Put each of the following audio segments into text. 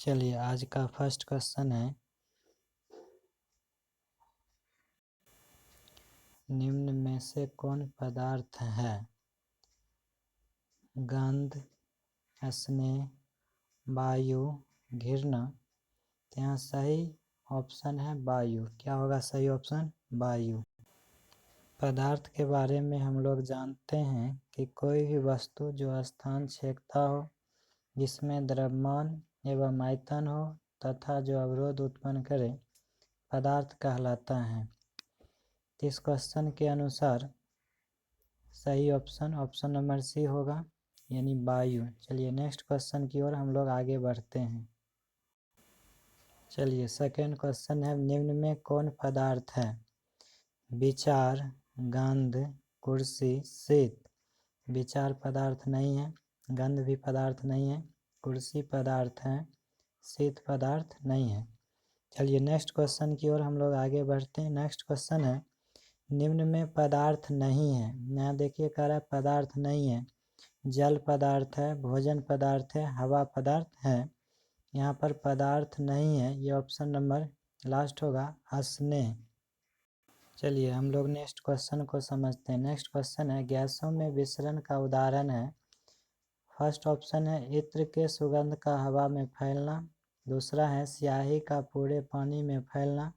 चलिए आज का फर्स्ट क्वेश्चन है, निम्न में से कौन पदार्थ है? गंध, स्नेह, वायु, घृणा। तो यहाँ सही ऑप्शन है वायु। क्या होगा सही ऑप्शन? वायु। पदार्थ के बारे में हम लोग जानते हैं कि कोई भी वस्तु जो स्थान छेदता हो, जिसमें द्रव्यमान एवं आयतन हो तथा जो अवरोध उत्पन्न करे, पदार्थ कहलाता है। इस क्वेश्चन के अनुसार सही ऑप्शन नंबर सी होगा, यानी वायु। चलिए नेक्स्ट क्वेश्चन की ओर हम लोग आगे बढ़ते हैं। चलिए सेकंड क्वेश्चन है, निम्न में कौन पदार्थ है? विचार, गंध, कुर्सी, शीत। विचार पदार्थ नहीं है, गंध भी पदार्थ नहीं है, कुर्सी पदार्थ है, शीत पदार्थ नहीं है। चलिए नेक्स्ट क्वेश्चन की ओर हम लोग आगे बढ़ते हैं। नेक्स्ट क्वेश्चन है, निम्न में पदार्थ नहीं है। यहाँ देखिए कह रहा है पदार्थ नहीं है। जल पदार्थ है, भोजन पदार्थ है, हवा पदार्थ है। यहाँ पर पदार्थ नहीं है, ये ऑप्शन नंबर लास्ट होगा, स्नेह। चलिए हम लोग नेक्स्ट क्वेश्चन को समझते हैं। नेक्स्ट क्वेश्चन है, गैसों में विसरण का उदाहरण है। फर्स्ट ऑप्शन है इत्र के सुगंध का हवा में फैलना। दूसरा है स्याही का पूरे पानी में फैलना।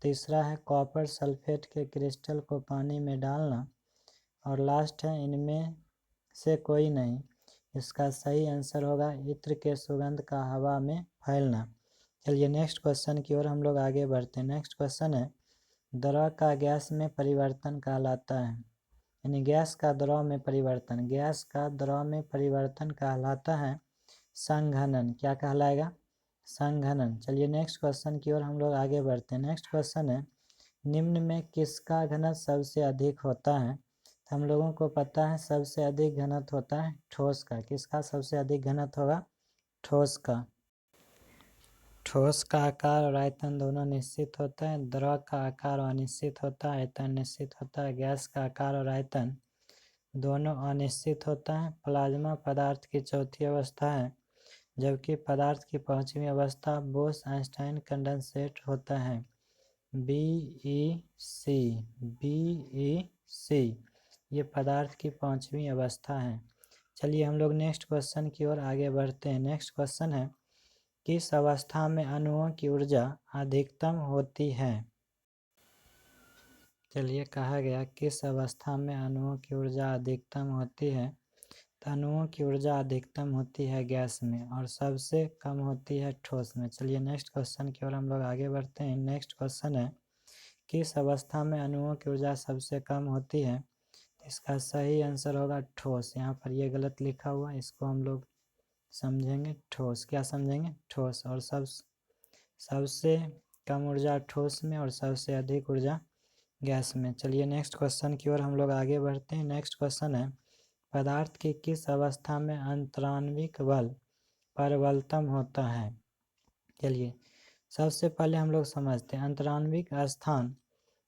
तीसरा है कॉपर सल्फेट के क्रिस्टल को पानी में डालना। और लास्ट है इनमें से कोई नहीं। इसका सही आंसर होगा इत्र के सुगंध का हवा में फैलना। चलिए नेक्स्ट क्वेश्चन की ओर हम लोग आगे बढ़ते हैं। नेक्स्ट क्वेश्चन है, द्रव का गैस में परिवर्तन कहलाता है। यानी गैस का द्रव में परिवर्तन, गैस का द्रव में परिवर्तन कहलाता है संघनन। क्या कहलाएगा? संघनन। चलिए नेक्स्ट क्वेश्चन की ओर हम लोग आगे बढ़ते हैं। नेक्स्ट क्वेश्चन है, निम्न में किसका घनत्व सबसे अधिक होता है? हम लोगों को पता है सबसे अधिक घनत्व होता है ठोस का। किसका सबसे अधिक घनत्व होगा? ठोस का। ठोस का आकार और आयतन दोनों निश्चित होता है, द्रव का आकार अनिश्चित होता है, आयतन निश्चित होता है। गैस का आकार और आयतन दोनों अनिश्चित होता है। प्लाज्मा पदार्थ की चौथी अवस्था है, जबकि पदार्थ की पांचवी अवस्था बोस-आइंस्टाइन कंडेंसेट होता है। BEC ये पदार्थ की पांचवी अवस्था है। चलिए हम लोग नेक्स्ट क्वेश्चन की ओर आगे बढ़ते हैं। नेक्स्ट क्वेश्चन है, किस अवस्था में अणुओं की ऊर्जा अधिकतम होती है? चलिए कहा गया किस अवस्था में अणुओं की ऊर्जा अधिकतम होती है। तो अणुओं की ऊर्जा अधिकतम होती है गैस में और सबसे कम होती है ठोस में। चलिए नेक्स्ट क्वेश्चन की ओर हम लोग आगे बढ़ते हैं। नेक्स्ट क्वेश्चन है, किस अवस्था में अणुओं की ऊर्जा सबसे कम होती है? इसका सही आंसर होगा ठोस। यहाँ पर ये गलत लिखा हुआ है, इसको हम लोग समझेंगे ठोस। क्या समझेंगे? ठोस। और सबसे कम ऊर्जा ठोस में और सबसे अधिक ऊर्जा गैस में। चलिए नेक्स्ट क्वेश्चन की ओर हम लोग आगे बढ़ते हैं। नेक्स्ट क्वेश्चन है, पदार्थ की किस अवस्था में अंतराण्विक बल प्रबलतम होता है? चलिए सबसे पहले हम लोग समझते हैं, अंतराण्विक स्थान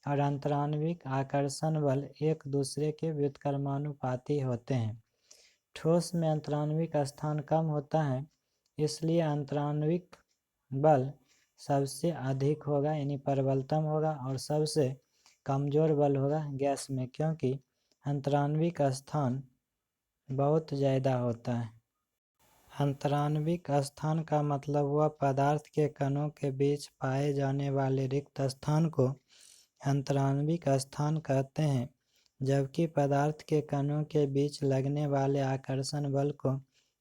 और अंतराण्विक आकर्षण बल एक दूसरे के व्युत्क्रमानुपाती होते हैं। ठोस में अंतराण्विक स्थान कम होता है, इसलिए अंतराण्विक बल सबसे अधिक होगा, यानी प्रबलतम होगा। और सबसे कमजोर बल होगा गैस में, क्योंकि अंतराण्विक स्थान बहुत ज़्यादा होता है। अंतराण्विक स्थान का मतलब हुआ पदार्थ के कणों के बीच पाए जाने वाले रिक्त स्थान को अंतराण्विक स्थान कहते हैं, जबकि पदार्थ के कणों के बीच लगने वाले आकर्षण बल को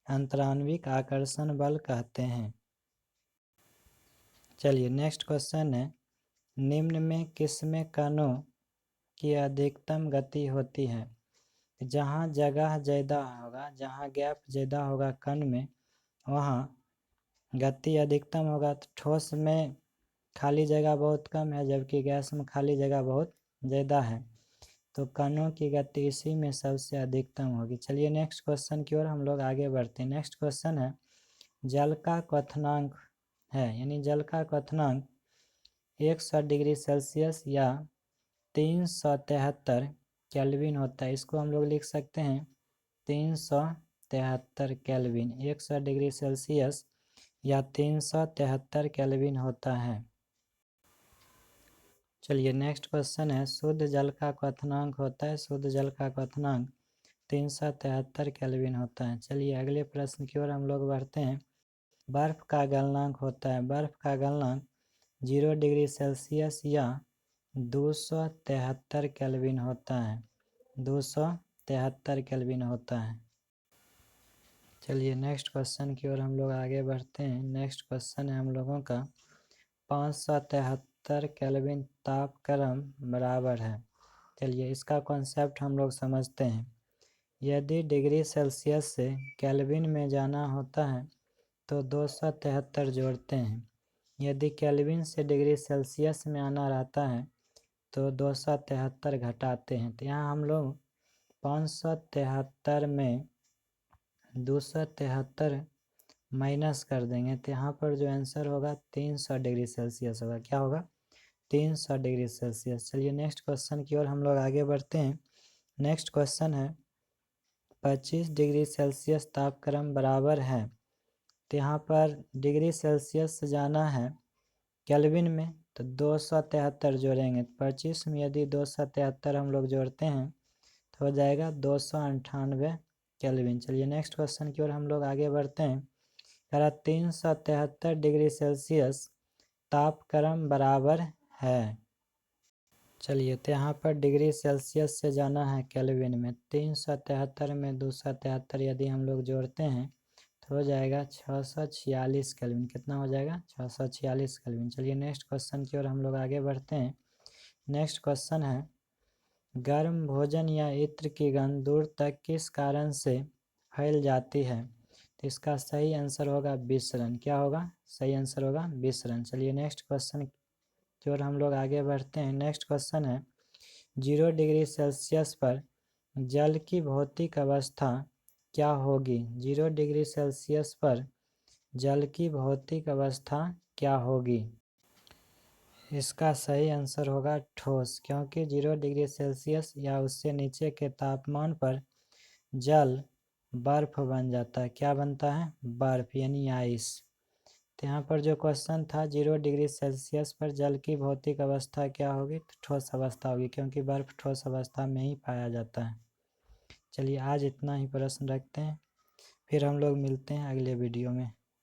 अंतराण्विक आकर्षण बल कहते हैं। चलिए नेक्स्ट क्वेश्चन है, निम्न में किसमें कणों की अधिकतम गति होती है? जहाँ जगह ज़्यादा होगा, जहाँ गैप ज़्यादा होगा कण में, वहाँ गति अधिकतम होगा। तो ठोस में खाली जगह बहुत कम है, जबकि गैस में खाली जगह बहुत ज़्यादा है, तो कणों की गति इसी में सबसे अधिकतम होगी। चलिए नेक्स्ट क्वेश्चन की ओर हम लोग आगे बढ़ते हैं। नेक्स्ट क्वेश्चन है, जल का क्वथनांक है, यानी जल का क्वथनांक 100 डिग्री सेल्सियस या 373 केल्विन होता है। इसको हम लोग लिख सकते हैं 373 केल्विन। 100 डिग्री सेल्सियस या 373 केल्विन होता है। चलिए नेक्स्ट क्वेश्चन है, शुद्ध जल का क्वथनांक होता है, शुद्ध जल का क्वथनांक 373 केल्विन होता है। चलिए अगले प्रश्न की ओर हम लोग बढ़ते हैं। बर्फ का गलनांक होता है, बर्फ का गलनांक 0 डिग्री सेल्सियस या 273 केल्विन होता है, 273 केल्विन होता है। चलिए नेक्स्ट क्वेश्चन की ओर हम लोग आगे बढ़ते हैं। नेक्स्ट क्वेश्चन है हम लोगों का 573 केल्विन तापक्रम बराबर है। चलिए इसका कॉन्सेप्ट हम लोग समझते हैं। यदि डिग्री सेल्सियस से केल्विन में जाना होता है तो 273 जोड़ते हैं, यदि केल्विन से डिग्री सेल्सियस में आना रहता है तो 273 घटाते हैं। तो यहाँ हम लोग 573 में 273 माइनस कर देंगे तो यहाँ पर जो आंसर होगा 300 डिग्री सेल्सियस होगा। क्या होगा? 300 डिग्री सेल्सियस। चलिए नेक्स्ट क्वेश्चन की ओर हम लोग आगे बढ़ते हैं। नेक्स्ट क्वेश्चन है 25 डिग्री सेल्सियस तापक्रम बराबर है। तो यहाँ पर डिग्री सेल्सियस से जाना है केल्विन में तो 273 जोड़ेंगे। 25 में यदि 273 हम लोग जोड़ते हैं तो हो जाएगा 298 केल्विन। चलिए नेक्स्ट क्वेश्चन की ओर हम लोग आगे बढ़ते हैं। कह रहा 373 डिग्री सेल्सियस तापक्रम बराबर है। चलिए तो यहाँ पर डिग्री सेल्सियस से जाना है केल्विन में, 373 में 273 यदि हम लोग जोड़ते हैं तो हो जाएगा 646 केल्विन। कितना हो जाएगा? 646 केल्विन। चलिए नेक्स्ट क्वेश्चन की ओर हम लोग आगे बढ़ते हैं। नेक्स्ट क्वेश्चन है, गर्म भोजन या इत्र की गंध दूर तक किस कारण से फैल जाती है? तो इसका सही आंसर होगा विसरण। क्या होगा? सही आंसर होगा विसरण। चलिए नेक्स्ट क्वेश्चन की ओर हम लोग आगे बढ़ते हैं। नेक्स्ट क्वेश्चन है, 0 डिग्री सेल्सियस पर जल की भौतिक अवस्था क्या होगी? 0 डिग्री सेल्सियस पर जल की भौतिक अवस्था क्या होगी? इसका सही आंसर होगा ठोस, क्योंकि 0 डिग्री सेल्सियस या उससे नीचे के तापमान पर जल बर्फ बन जाता है। क्या बनता है? बर्फ, यानी आइस। तो यहाँ पर जो क्वेश्चन था 0 डिग्री सेल्सियस पर जल की भौतिक अवस्था क्या होगी? तो ठोस अवस्था होगी, क्योंकि बर्फ ठोस अवस्था में ही पाया जाता है। चलिए आज इतना ही प्रश्न रखते हैं, फिर हम लोग मिलते हैं अगले वीडियो में।